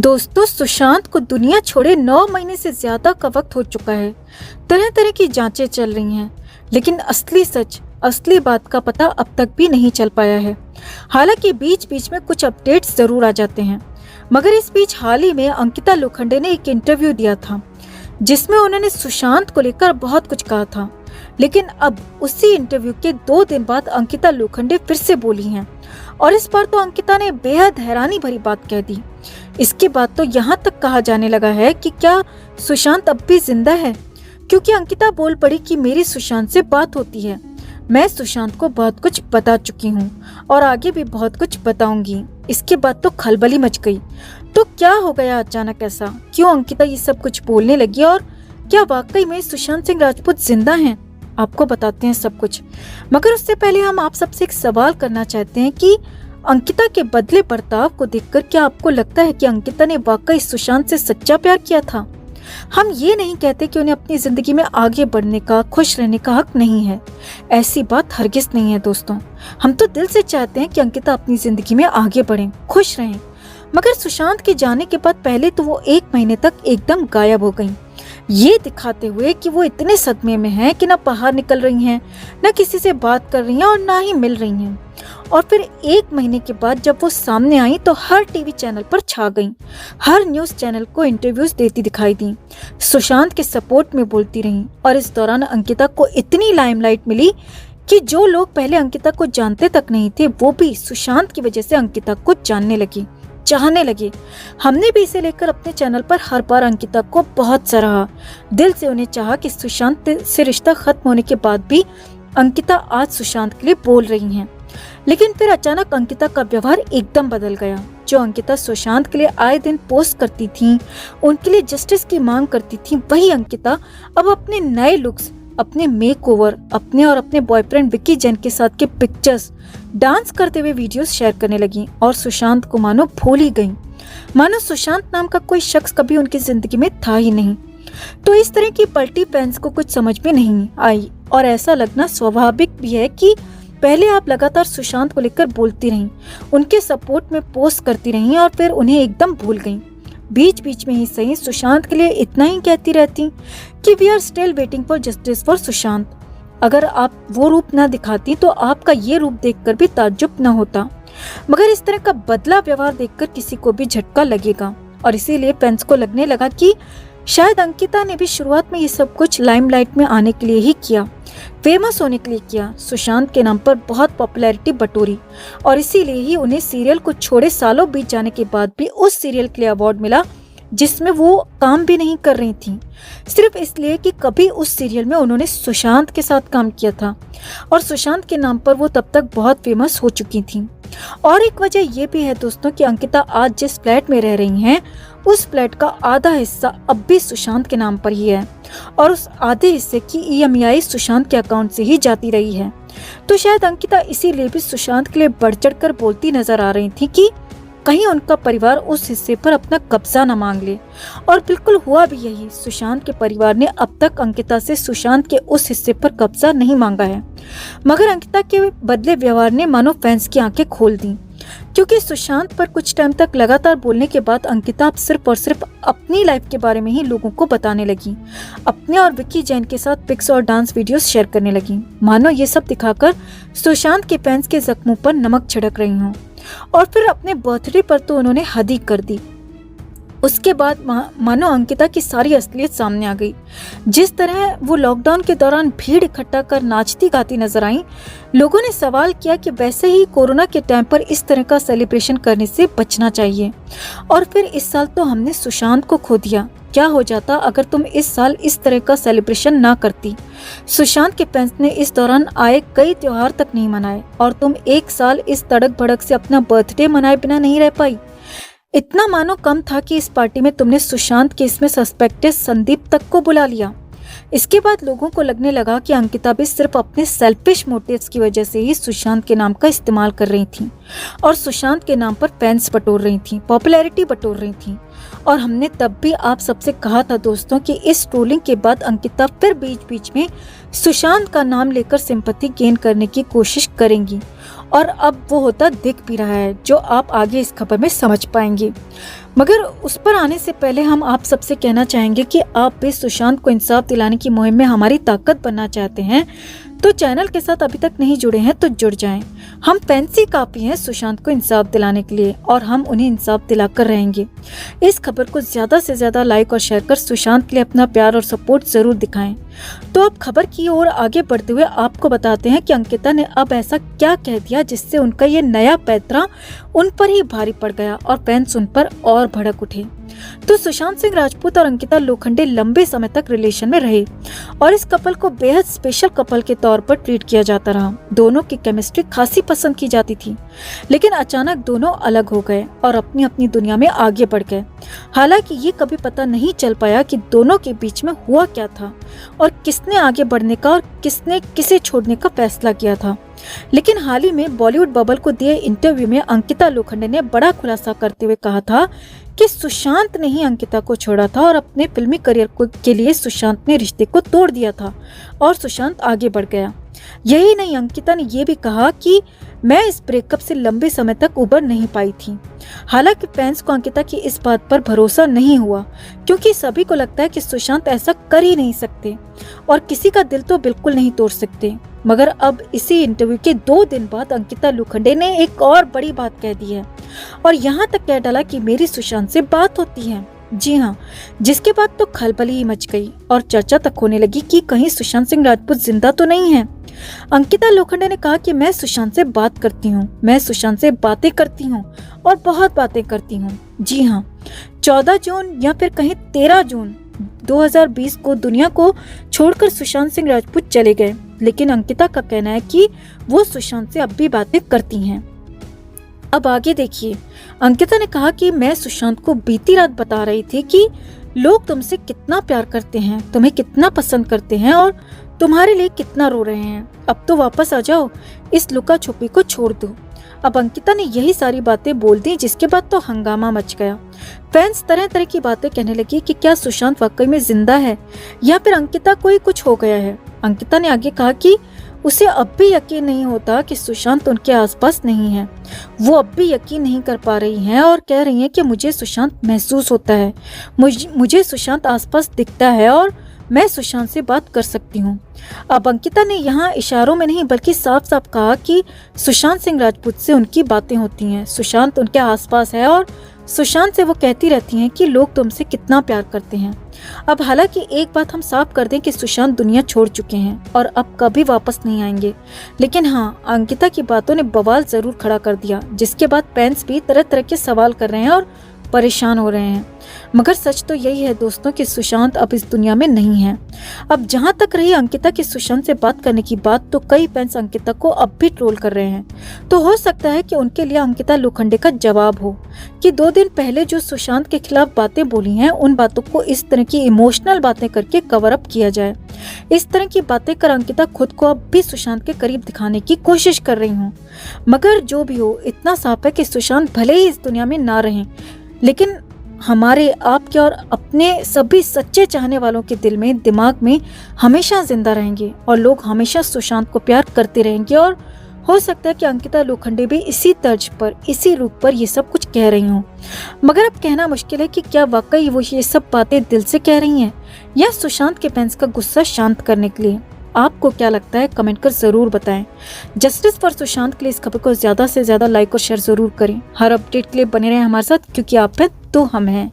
दोस्तों, सुशांत को दुनिया छोड़े 9 महीने से ज्यादा का वक्त हो चुका है। तरह तरह की जांचें चल रही हैं, लेकिन असली सच, असली बात का पता अब तक भी नहीं चल पाया है। हालांकि बीच बीच में कुछ अपडेट्स जरूर आ जाते हैं, मगर इस बीच हाल ही में अंकिता लोखंडे ने एक इंटरव्यू दिया था जिसमें उन्होंने सुशांत को लेकर बहुत कुछ कहा था। लेकिन अब उसी इंटरव्यू के 2 दिन बाद अंकिता लोखंडे फिर से बोली हैं, और इस बार तो अंकिता ने बेहद हैरानी भरी बात कह दी। इसके बाद तो यहाँ तक कहा जाने लगा है कि क्या सुशांत अब भी जिंदा है, क्योंकि अंकिता बोल पड़ी कि मेरी सुशांत से बात होती है। मैं सुशांत को बहुत कुछ बता चुकी हूँ और आगे भी बहुत कुछ बताऊंगी। इसके बाद तो खलबली मच गई। तो क्या हो गया अचानक ऐसा? क्यों अंकिता ये सब कुछ बोलने लगी, और क्या वाकई में सुशांत सिंह राजपूत जिंदा हैं? आपको बताते हैं सब कुछ, मगर उससे पहले हम आप सबसे एक सवाल करना चाहते हैं कि अंकिता के बदले बर्ताव को देखकर क्या आपको लगता है कि अंकिता ने वाकई सुशांत से सच्चा प्यार किया था? हम ये नहीं कहते कि उन्हें अपनी जिंदगी में आगे बढ़ने का, खुश रहने का हक नहीं है। ऐसी बात हरगिज नहीं है दोस्तों। हम तो दिल से चाहते हैं कि अंकिता अपनी जिंदगी में आगे बढ़ें, खुश रहें। मगर सुशांत के जाने के बाद पहले तो वो 1 महीने तक एकदम गायब हो गई, ये दिखाते हुए कि वो इतने सदमे में हैं कि ना बाहर निकल रही हैं, ना किसी से बात कर रही हैं और ना ही मिल रही हैं। और फिर 1 महीने के बाद जब वो सामने आई तो हर टीवी चैनल पर छा गई, हर न्यूज चैनल को इंटरव्यूज देती दिखाई दी, सुशांत के सपोर्ट में बोलती रही। और इस दौरान अंकिता को इतनी लाइमलाइट मिली कि जो लोग पहले अंकिता को जानते तक नहीं थे, वो भी सुशांत की वजह से अंकिता को जानने लगे, चाहने लगे। हमने भी इसे लेकर अपने चैनल पर हर बार अंकिता को बहुत सराहा, दिल से उन्हें चाहा कि सुशांत से रिश्ता खत्म होने के बाद भी अंकिता आज सुशांत के लिए बोल रही हैं। लेकिन फिर अचानक अंकिता का व्यवहार एकदम बदल गया। जो अंकिता सुशांत के लिए आए दिन पोस्ट करती थी, उनके लिए जस्टिस की मांग करती थी, वही अंकिता अब अपने नए लुक्स, अपने मेकओवर, अपने और अपने बॉयफ्रेंड विक्की जैन के साथ के पिक्चर्स, डांस करते हुए वीडियोस शेयर करने लगी और सुशांत को मानो भूल ही गई, मानो सुशांत नाम का कोई शख्स कभी उनकी जिंदगी में था ही नहीं। तो इस तरह की पलटी फैंस को कुछ समझ में नहीं आई, और ऐसा लगना स्वाभाविक भी है कि पहले आप लगातार सुशांत को लेकर बोलती रहीं, उनके सपोर्ट में पोस्ट करती रहीं और फिर उन्हें एकदम भूल गईं। बीच बीच में ही सही सुशांत के लिए इतना ही कहती रहती कि we are still waiting for justice for Sushant. अगर आप वो रूप ना दिखाती तो आपका ये रूप देखकर भी ताज्जुब न होता, मगर इस तरह का बदला व्यवहार देखकर किसी को भी झटका लगेगा। और इसीलिए फैंस को लगने लगा कि शायद अंकिता ने भी शुरुआत में ये सब कुछ लाइमलाइट में आने के लिए ही किया, फेमस होने के लिए किया, सुशांत के नाम पर बहुत पॉपुलैरिटी बटोरी, और इसीलिए ही उन्हें सीरियल को छोड़े सालों बीत जाने के बाद भी उस सीरियल के लिए अवार्ड मिला जिसमें वो काम भी नहीं कर रही थी, सिर्फ इसलिए कि कभी उस सीरियल में उन्होंने सुशांत के साथ काम किया था और सुशांत के नाम पर वो तब तक बहुत फेमस हो चुकी थी। और एक वजह ये भी है दोस्तों कि अंकिता आज जिस फ्लैट में रह रही हैं, उस फ्लैट का आधा हिस्सा अब भी सुशांत के नाम पर ही है, और उस आधे हिस्से की EMI सुशांत के अकाउंट से ही जाती रही है। तो शायद अंकिता इसीलिए भी सुशांत के लिए बढ़ चढ़ कर बोलती नजर आ रही थी कि कहीं उनका परिवार उस हिस्से पर अपना कब्जा न मांग ले। और बिल्कुल हुआ भी यही। सुशांत के परिवार ने अब तक अंकिता से सुशांत के उस हिस्से पर कब्जा नहीं मांगा है, मगर अंकिता के बदले व्यवहार ने मानो फैंस की आंखें खोल दी, क्योंकि सुशांत पर कुछ टाइम तक लगातार बोलने के बाद अंकिता अब सिर्फ और सिर्फ अपनी लाइफ के बारे में ही लोगों को बताने लगी, अपने और विक्की जैन के साथ पिक्स और डांस वीडियोस शेयर करने लगी, मानो ये सब दिखाकर सुशांत के फैंस के जख्मों पर नमक छिड़क रही हों। और फिर अपने बर्थडे पर तो उन्होंने हद ही कर दी। उसके बाद मानो अंकिता की सारी असलियत सामने आ गई। जिस तरह वो लॉकडाउन के दौरान भीड़ इकट्ठा कर नाचती गाती नजर आई, लोगों ने सवाल किया कि वैसे ही कोरोना के टाइम पर इस तरह का सेलिब्रेशन करने से बचना चाहिए। और फिर इस साल तो हमने सुशांत को खो दिया, क्या हो जाता अगर तुम इस साल इस तरह का सेलिब्रेशन ना करती? सुशांत के फैंस ने इस दौरान आए कई त्योहार तक नहीं मनाए, और तुम 1 साल इस तड़क भड़क से अपना बर्थडे मनाए बिना नहीं रह पाई। इतना मानो कम था कि इस पार्टी में तुमने सुशांत केस में सस्पेक्टेड संदीप तक को बुला लिया। इसके बाद लोगों को लगने लगा कि अंकिता भी सिर्फ अपने सेल्फिश मोटिव्स की वजह से ही सुशांत के नाम का इस्तेमाल कर रही थी, और सुशांत के नाम पर फैंस बटोर रही थी, पॉपुलैरिटी बटोर रही थी। और हमने तब भी आप सबसे कहा था दोस्तों कि इस ट्रोलिंग के बाद अंकिता फिर बीच बीच में सुशांत का नाम लेकर सिंपैथी गेन करने की कोशिश करेंगी, और अब वो होता दिख भी रहा है, जो आप आगे इस खबर में समझ पाएंगे। मगर उस पर आने से पहले हम आप सबसे कहना चाहेंगे कि आप भी सुशांत को इंसाफ दिलाने की मुहिम में हमारी ताकत बनना चाहते हैं तो चैनल के साथ अभी तक नहीं जुड़े हैं तो जुड़ जाएं। हम फैंसी काफी हैं सुशांत को इंसाफ दिलाने के लिए और हम उन्हें इंसाफ दिलाकर रहेंगे। इस खबर को ज्यादा से ज्यादा लाइक और शेयर कर सुशांत के लिए अपना प्यार और सपोर्ट जरूर दिखाएं। तो अब खबर की ओर आगे बढ़ते हुए आपको बताते हैं कि अंकिता ने अब ऐसा क्या कह दिया जिससे उनका ये नया पैंतरा उन पर ही भारी पड़ गया और फैंस उन पर और भड़क उठे। तो सुशांत सिंह राजपूत और अंकिता लोखंडे लंबे समय तक रिलेशन में रहे और इस कपल को बेहद स्पेशल कपल के तौर पर ट्रीट किया जाता रहा। दोनों की केमिस्ट्री खासी पसंद की जाती थी, लेकिन अचानक दोनों अलग हो गए और अपनी अपनी दुनिया में आगे बढ़ गए। हालांकि ये कभी पता नहीं चल पाया कि दोनों के बीच में हुआ क्या था और किसने आगे बढ़ने का और किसने किसे छोड़ने का फैसला किया था। लेकिन हाल ही में बॉलीवुड बबल को दिए इंटरव्यू में अंकिता लोखंडे ने बड़ा खुलासा करते हुए कहा था कि सुशांत ने ही अंकिता को छोड़ा था और अपने फिल्मी करियर के लिए सुशांत ने रिश्ते को तोड़ दिया था और सुशांत आगे बढ़ गया। यही नहीं, अंकिता ने यह भी कहा कि मैं इस ब्रेकअप से लंबे समय तक उबर नहीं पाई थी। हालांकि फैंस को अंकिता की इस बात पर भरोसा नहीं हुआ क्योंकि सभी को लगता है कि सुशांत ऐसा कर ही नहीं सकते और किसी का दिल तो बिल्कुल नहीं तोड़ सकते। मगर अब इसी इंटरव्यू के 2 दिन बाद अंकिता लोखंडे ने एक और बड़ी बात कह दी है और यहाँ तक कह डाला कि मेरी सुशांत से बात होती है। जी हाँ, जिसके बाद तो खलबली ही मच गई और चर्चा तक होने लगी कि कहीं सुशांत सिंह राजपूत जिंदा तो नहीं है। अंकिता लोखंडे ने कहा कि मैं सुशांत से बात करती हूँ, मैं सुशांत से बातें करती हूँ और बहुत बातें करती हूँ। जी हाँ, 14 जून या फिर कहीं 13 जून 2020 को दुनिया को छोड़कर सुशांत सिंह राजपूत चले गए, लेकिन अंकिता का कहना है कि वो सुशांत से अब भी बातें करती हैं। अब आगे देखिए, अंकिता ने कहा कि मैं सुशांत को बीती रात बता रही थी कि लोग तुमसे कितना प्यार करते हैं, तुम्हें कितना पसंद करते हैं और तुम्हारे लिए कितना रो रहे हैं। अब तो वापस आ जाओ, इस लुका छुपी को छोड़ दो। अब अंकिता ने यही सारी बातें बोल दी जिसके बाद तो हंगामा मच गया। फैंस तरह तरह की बातें कहने लगी कि क्या सुशांत वाकई में जिंदा है या फिर अंकिता को ही कुछ हो गया है। अंकिता ने आगे कहा कि उसे अब भी यकीन नहीं होता कि सुशांत उनके आसपास नहीं है। वो अब भी यकीन नहीं कर पा रही हैं और कह रही हैं कि मुझे सुशांत महसूस होता है, मुझे सुशांत आसपास दिखता है और मैं सुशांत से बात कर सकती हूँ। अब अंकिता ने यहाँ इशारों में नहीं बल्कि साफ साफ कहा कि सुशांत सिंह राजपूत से उनकी बातें होती हैं, सुशांत उनके आसपास है और सुशांत से वो कहती रहती हैं कि लोग तुमसे कितना प्यार करते हैं। अब हालांकि एक बात हम साफ कर दें कि सुशांत दुनिया छोड़ चुके हैं और अब कभी वापस नहीं आएंगे, लेकिन हाँ, अंकिता की बातों ने बवाल जरूर खड़ा कर दिया, जिसके बाद फैंस भी तरह तरह के सवाल कर रहे हैं और परेशान हो रहे हैं। मगर सच तो यही है दोस्तों कि सुशांत अब इस दुनिया में नहीं है। अब जहां तक रही अंकिता की सुशांत से बात करने की बात, तो कई फैंस अंकिता को अब भी ट्रोल कर रहे हैं। तो हो सकता है कि उनके लिए अंकिता लोखंडे का जवाब हो कि 2 दिन पहले जो सुशांत के खिलाफ बातें बोली हैं, उन बातों को इस तरह की इमोशनल बातें करके कवर अप किया जाए। इस तरह की बातें कर अंकिता खुद को अब भी सुशांत के करीब दिखाने की कोशिश कर रही हूँ। मगर जो भी हो, इतना साफ है कि सुशांत भले ही इस दुनिया में ना रहें, लेकिन हमारे, आपके और अपने सभी सच्चे चाहने वालों के दिल में, दिमाग में हमेशा जिंदा रहेंगे और लोग हमेशा सुशांत को प्यार करते रहेंगे। और हो सकता है कि अंकिता लोखंडे भी इसी तर्ज पर, इसी रूप पर ये सब कुछ कह रही हूँ। मगर अब कहना मुश्किल है कि क्या वाकई वो ये सब बातें दिल से कह रही हैं या सुशांत के फैंस का गुस्सा शांत करने के लिए। आपको क्या लगता है, कमेंट कर जरूर बताएं। जस्टिस फॉर सुशांत के लिए इस खबर को ज्यादा से ज्यादा लाइक और शेयर जरूर करें। हर अपडेट के लिए बने रहें हमारे साथ, क्योंकि आप हैं तो हम हैं।